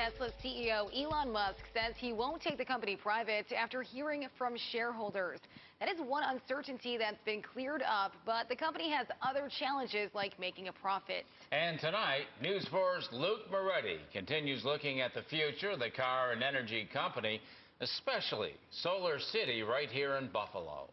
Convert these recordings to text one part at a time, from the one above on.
Tesla CEO Elon Musk says he won't take the company private after hearing from shareholders. That is one uncertainty that's been cleared up, but the company has other challenges like making a profit. And tonight, News 4's Moretti continues looking at the future of the car and energy company, especially Solar City right here in Buffalo.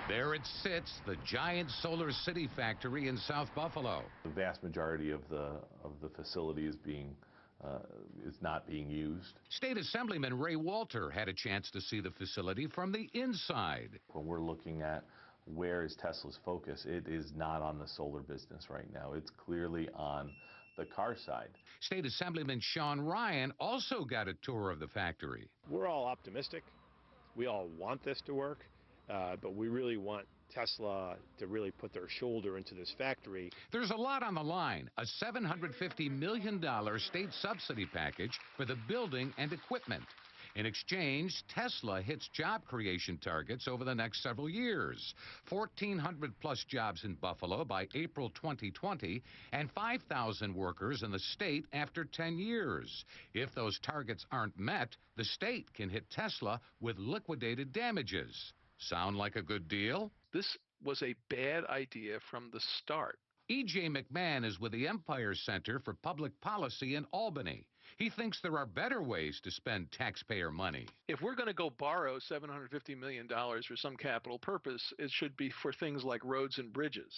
There it sits, the giant Solar City factory in South Buffalo. The vast majority of the facility is not being used. State Assemblyman Ray Walter had a chance to see the facility from the inside. When we're looking at where is Tesla's focus, it is not on the solar business right now. It's clearly on the car side. State Assemblyman Sean Ryan also got a tour of the factory. We're all optimistic. We all want this to work. But we really want Tesla to really put their shoulder into this factory. There's a lot on the line. A $750 million state subsidy package for the building and equipment. In exchange, Tesla hits job creation targets over the next several years. 1,400 plus jobs in Buffalo by April 2020 and 5,000 workers in the state after 10 years. If those targets aren't met, the state can hit Tesla with liquidated damages. Sound like a good deal? This was a bad idea from the start. E.J. McMahon is with the Empire Center for Public Policy in Albany. He thinks there are better ways to spend taxpayer money. If we're going to go borrow $750 million for some capital purpose, it should be for things like roads and bridges.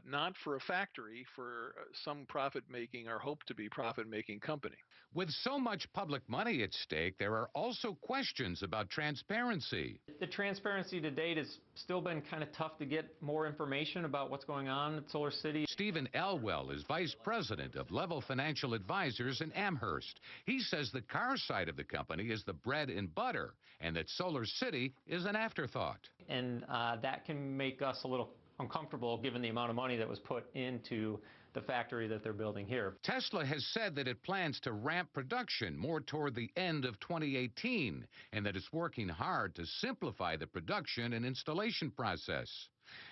Not for a factory, for some profit-making or hope-to-be profit-making company. With so much public money at stake, there are also questions about transparency. The transparency to date has still been kind of tough to get more information about what's going on at Solar City. Stephen Elwell is vice president of Level Financial Advisors in Amherst. He says the car side of the company is the bread and butter, and that Solar City is an afterthought. And that can make us a little uncomfortable given the amount of money that was put into the factory that they're building here. Tesla has said that it plans to ramp production more toward the end of 2018 and that it's working hard to simplify the production and installation process.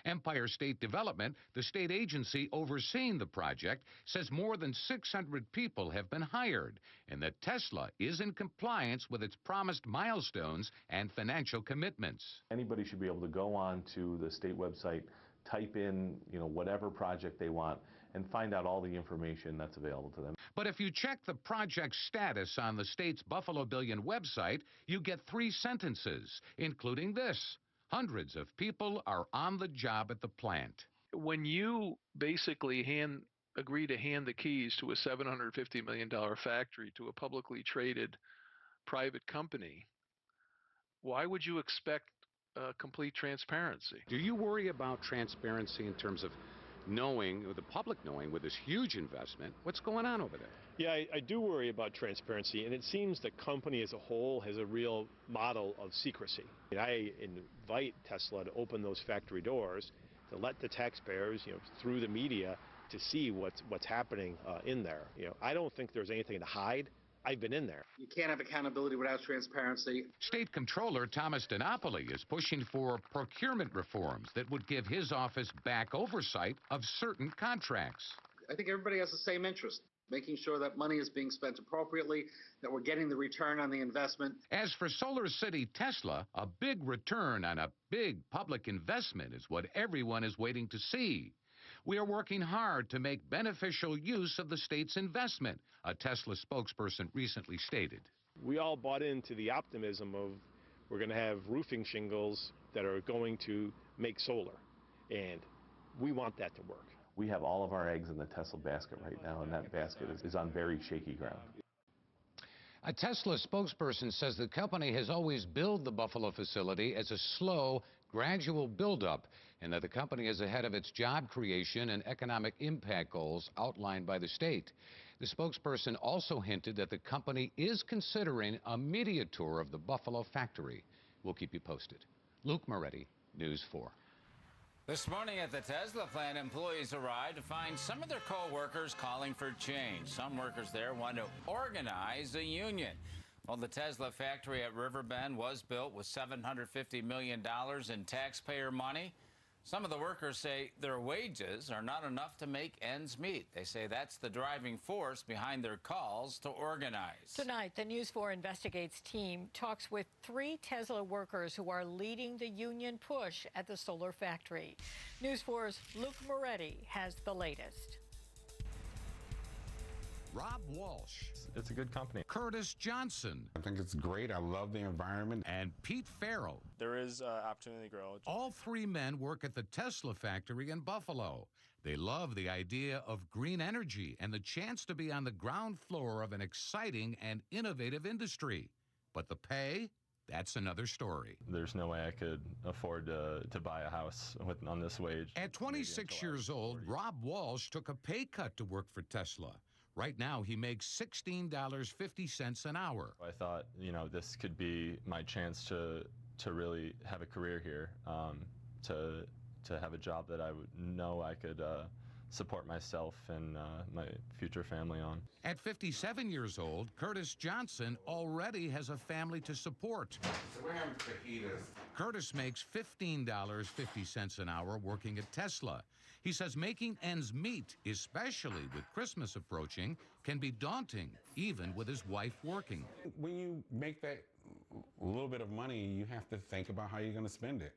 Empire State Development, the state agency overseeing the project, says more than 600 people have been hired and that Tesla is in compliance with its promised milestones and financial commitments. Anybody should be able to go on to the state website, type in, whatever project they want, and find out all the information that's available to them. But if you check the project status on the state's Buffalo Billion website, you get 3 sentences, including this: hundreds of people are on the job at the plant. When you basically agree to hand the keys to a $750 million factory to a publicly traded private company, why would you expect complete transparency? Do you worry about transparency in terms of knowing, or the public knowing, with this huge investment, what's going on over there? Yeah, I do worry about transparency, and it seems the company as a whole has a real model of secrecy. I invite Tesla to open those factory doors, to let the taxpayers, through the media, to see what's happening in there. I don't think there's anything to hide. I've been in there. You can't have accountability without transparency. State Comptroller Thomas DiNapoli is pushing for procurement reforms that would give his office back oversight of certain contracts. I think everybody has the same interest, making sure that money is being spent appropriately, that we're getting the return on the investment. As for Solar City Tesla, a big return on a big public investment is what everyone is waiting to see. We are working hard to make beneficial use of the state's investment, a Tesla spokesperson recently stated. We all bought into the optimism of we're going to have roofing shingles that are going to make solar, and we want that to work. We have all of our eggs in the Tesla basket right now, and that basket is on very shaky ground. A Tesla spokesperson says the company has always billed the Buffalo facility as a slow, gradual buildup, and that the company is ahead of its job creation and economic impact goals outlined by the state. The spokesperson also hinted that the company is considering a media tour of the Buffalo factory. We'll keep you posted. Luke Moretti, News 4. This morning at the Tesla plant, employees arrived to find some of their co-workers calling for change. Some workers there want to organize a union. Well, the Tesla factory at Riverbend was built with $750 million in taxpayer money. Some of the workers say their wages are not enough to make ends meet. They say that's the driving force behind their calls to organize. Tonight, the News 4 Investigates team talks with 3 Tesla workers who are leading the union push at the solar factory. News 4's Lmoretti has the latest. Rob Walsh. It's a good company. Curtis Johnson. I think it's great. I love the environment. And Pete Farrell. There is opportunity to grow. All 3 men work at the Tesla factory in Buffalo. They love the idea of green energy and the chance to be on the ground floor of an exciting and innovative industry. But the pay? That's another story. There's no way I could afford to buy a house on this wage. At 26 years old, Rob Walsh took a pay cut to work for Tesla. Right now, he makes $16.50 an hour. I thought, this could be my chance to really have a career here, to have a job that I would know I could support myself and my future family on. At 57 years old, Curtis Johnson already has a family to support. So we're having fajitas. Curtis makes $15.50 an hour working at Tesla. He says making ends meet, especially with Christmas approaching, can be daunting, even with his wife working. When you make that little bit of money, you have to think about how you're going to spend it.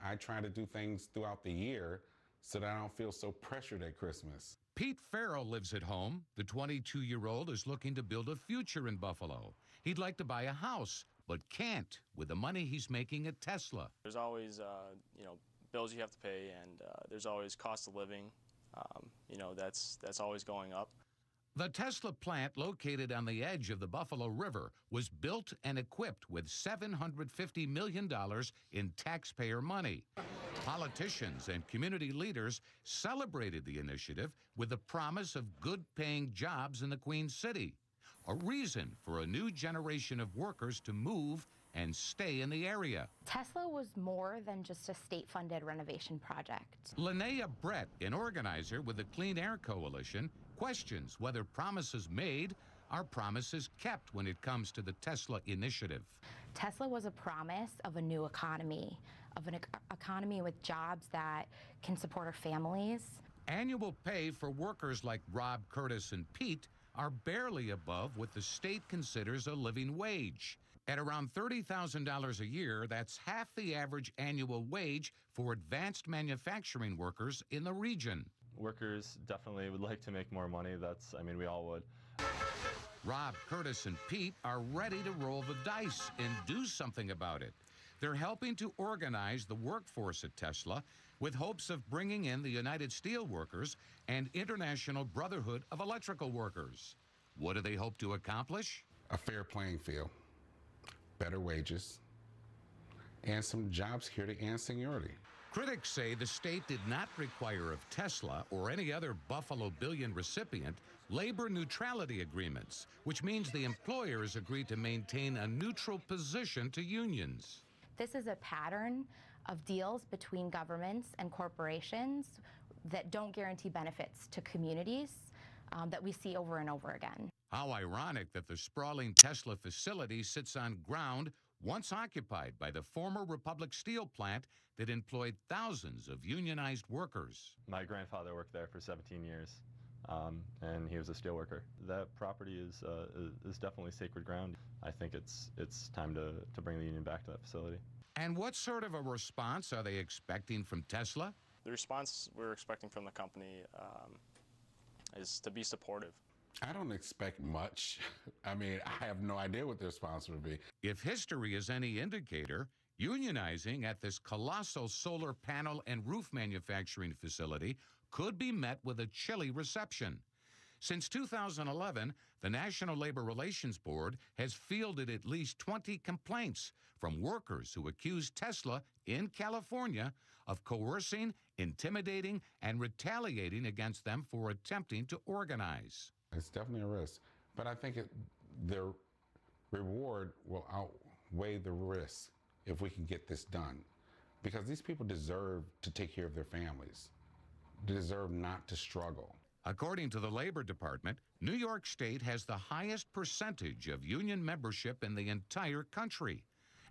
I try to do things throughout the year so that I don't feel so pressured at Christmas. Pete Farrell lives at home. The 22-year-old is looking to build a future in Buffalo. He'd like to buy a house, but can't with the money he's making at Tesla. There's always, bills you have to pay, and there's always cost of living. That's always going up. The Tesla plant, located on the edge of the Buffalo River, was built and equipped with $750 million in taxpayer money. Politicians and community leaders celebrated the initiative with the promise of good-paying jobs in the Queen City, a reason for a new generation of workers to move and stay in the area. Tesla was more than just a state-funded renovation project. Linnea Brett, an organizer with the Clean Air Coalition, questions whether promises made are promises kept when it comes to the Tesla initiative. Tesla was a promise of a new economy, of an economy with jobs that can support our families. Annual pay for workers like Rob, Curtis, and Pete are barely above what the state considers a living wage. At around $30,000 a year, that's half the average annual wage for advanced manufacturing workers in the region. Workers definitely would like to make more money. We all would. Rob, Curtis, and Pete are ready to roll the dice and do something about it. They're helping to organize the workforce at Tesla with hopes of bringing in the United Steelworkers and International Brotherhood of Electrical Workers. What do they hope to accomplish? A fair playing field, better wages, and some job security and seniority. Critics say the state did not require of Tesla or any other Buffalo Billion recipient labor neutrality agreements, which means the employers agreed to maintain a neutral position to unions. This is a pattern of deals between governments and corporations that don't guarantee benefits to communities that we see over and over again. How ironic that the sprawling Tesla facility sits on ground once occupied by the former Republic Steel plant that employed thousands of unionized workers. My grandfather worked there for 17 years, and he was a steel worker. That property is definitely sacred ground. I think it's time to bring the union back to that facility. And what sort of a response are they expecting from Tesla? The response we're expecting from the company is to be supportive. I don't expect much. I have no idea what the response would be. If history is any indicator, unionizing at this colossal solar panel and roof manufacturing facility could be met with a chilly reception. Since 2011, the National Labor Relations Board has fielded at least 20 complaints from workers who accuse Tesla in California of coercing, intimidating, and retaliating against them for attempting to organize. It's definitely a risk, but I think the reward will outweigh the risk if we can get this done, because these people deserve to take care of their families. They deserve not to struggle. According to the Labor Department, New York State has the highest percentage of union membership in the entire country.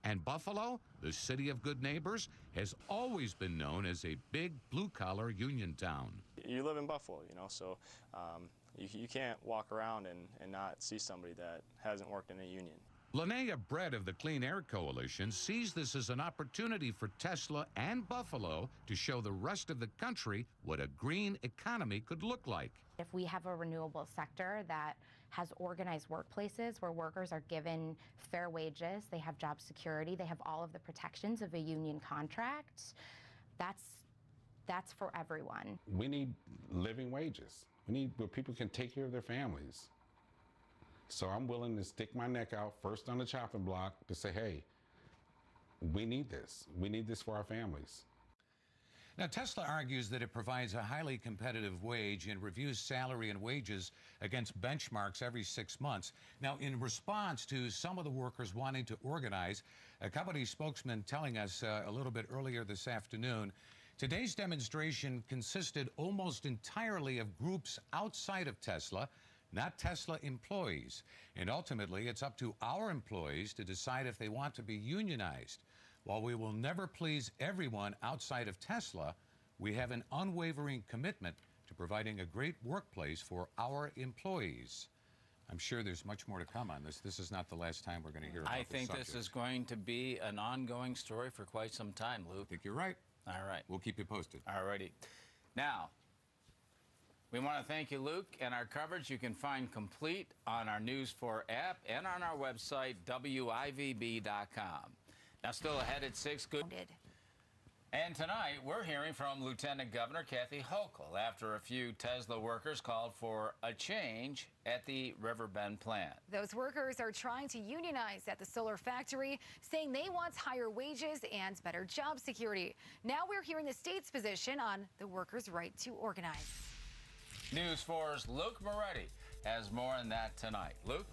And Buffalo, the city of good neighbors, has always been known as a big blue-collar union town. You live in Buffalo, you know, so you can't walk around and not see somebody that hasn't worked in a union. Linnea Brett of the Clean Air Coalition sees this as an opportunity for Tesla and Buffalo to show the rest of the country what a green economy could look like. If we have a renewable sector that has organized workplaces where workers are given fair wages, they have job security, they have all of the protections of a union contract, that's for everyone. We need living wages. We need where people can take care of their families. So I'm willing to stick my neck out first on the chopping block to say, hey, we need this. We need this for our families. Now, Tesla argues that it provides a highly competitive wage and reviews salary and wages against benchmarks every 6 months. Now, in response to some of the workers wanting to organize, a company spokesman telling us a little bit earlier this afternoon, today's demonstration consisted almost entirely of groups outside of Tesla, not Tesla employees. And ultimately, it's up to our employees to decide if they want to be unionized. While we will never please everyone outside of Tesla, we have an unwavering commitment to providing a great workplace for our employees. I'm sure there's much more to come on this. This is not the last time we're going to hear about this subject. I think this is going to be an ongoing story for quite some time, Lou. I think you're right. All right. We'll keep you posted. All righty. Now, we want to thank you, Luke, and our coverage you can find complete on our News 4 app and on our website, WIVB.com. Now, still ahead at 6. Good. And tonight, we're hearing from Lieutenant Governor Kathy Hochul after a few Tesla workers called for a change at the Riverbend plant. Those workers are trying to unionize at the solar factory, saying they want higher wages and better job security. Now we're hearing the state's position on the workers' right to organize. News 4's Luke Moretti has more on that tonight. Luke?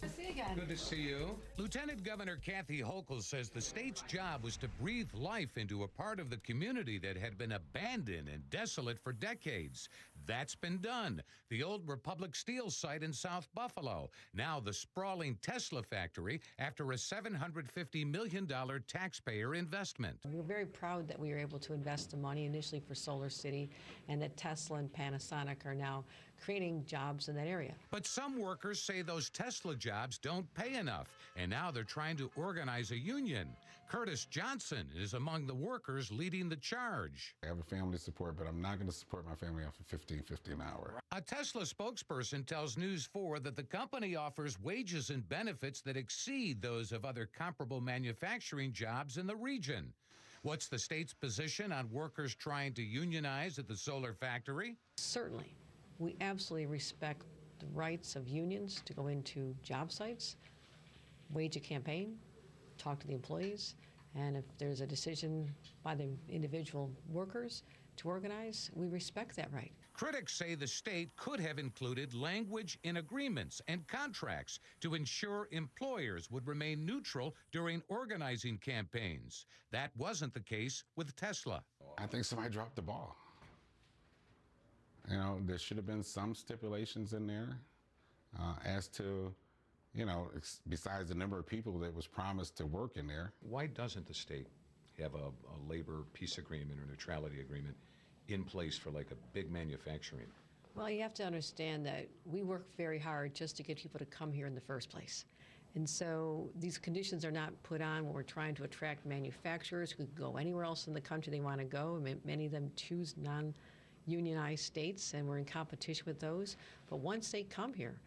Good to see you again. Good to see you. Lieutenant Governor Kathy Hochul says the state's job was to breathe life into a part of the community that had been abandoned and desolate for decades. That's been done. The old Republic Steel site in South Buffalo. Now the sprawling Tesla factory after a $750 million taxpayer investment. We're very proud that we were able to invest the money initially for Solar City, and that Tesla and Panasonic are now creating jobs in that area. But some workers say those Tesla jobs don't pay enough, and now they're trying to organize a union. Curtis Johnson is among the workers leading the charge. I have a family to support, but I'm not going to support my family off of $15.50 an hour. A Tesla spokesperson tells News 4 that the company offers wages and benefits that exceed those of other comparable manufacturing jobs in the region. What's the state's position on workers trying to unionize at the solar factory? Certainly. We absolutely respect the rights of unions to go into job sites, wage a campaign, talk to the employees, and if there's a decision by the individual workers to organize, we respect that right. Critics say the state could have included language in agreements and contracts to ensure employers would remain neutral during organizing campaigns. That wasn't the case with Tesla. I think somebody dropped the ball. You know, there should have been some stipulations in there as to, you know, besides the number of people that was promised to work in there. Why doesn't the state have a labor peace agreement or neutrality agreement in place for like a big manufacturing? Well, you have to understand that we work very hard just to get people to come here in the first place. And so these conditions are not put on when we're trying to attract manufacturers who could go anywhere else in the country they want to go. I mean, many of them choose non-unionized states, and we're in competition with those. But once they come here,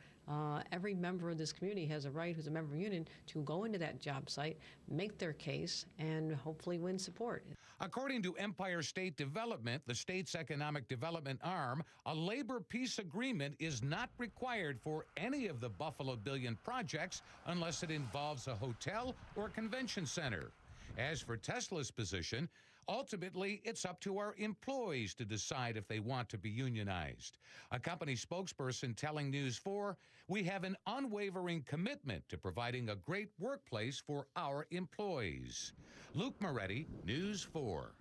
every member of this community has a right, who's a member of a union, to go into that job site, make their case, and hopefully win support. According to Empire State Development, the state's economic development arm, a labor peace agreement is not required for any of the Buffalo Billion projects unless it involves a hotel or convention center. As for Tesla's position, ultimately, it's up to our employees to decide if they want to be unionized. A company spokesperson telling News 4, we have an unwavering commitment to providing a great workplace for our employees. Luke Moretti, News 4.